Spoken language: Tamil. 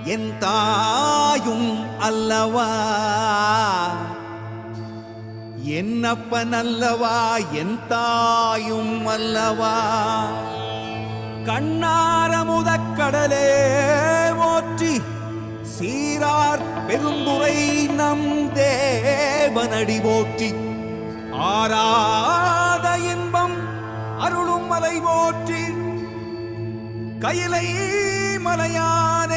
என் தாயும் அல்லவா, என்னப்பன் அல்லவா, என் தாயும் அல்லவா. கண்ணாரமுதக்கடலே போற்றி, சீரார் பெருந்துரை நம் தேவனடி போற்றி. ஆராத இன்பம் அருளும் மலை போற்றி, கையிலை மலையான